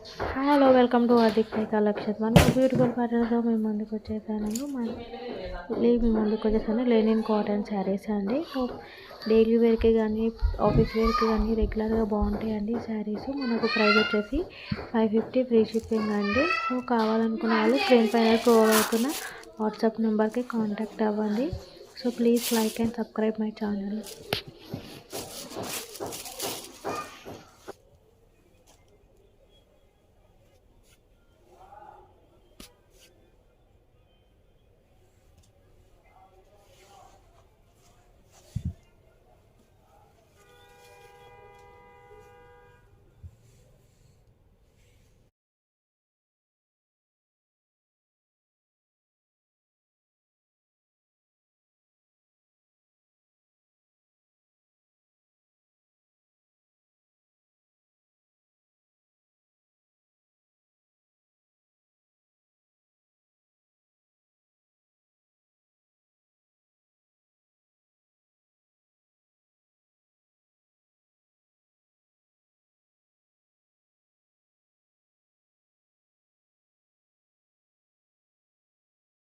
Hello welcome to Aditya collection. మనకు beautiful ప్యాటర్న్తో మేము ముందుకు వచ్చేసాను. మీ ముందుకు వచ్చేసాను లెనిన్ కాటన్ శారీస్ అండి. సో డైలీ వేర్కి కానీ ఆఫీస్ వేర్కి కానీ రెగ్యులర్గా బాగుంటాయండి శారీస్. మనకు ప్రైస్ వచ్చేసి 550 ఫ్రీ షిప్పింగ్ అండి. సో కావాలనుకున్న వాళ్ళు స్క్రీన్ పైన ప్రొవైడ్ అవుతున్న వాట్సాప్ నెంబర్కి కాంటాక్ట్ అవ్వండి. So please like and subscribe my channel.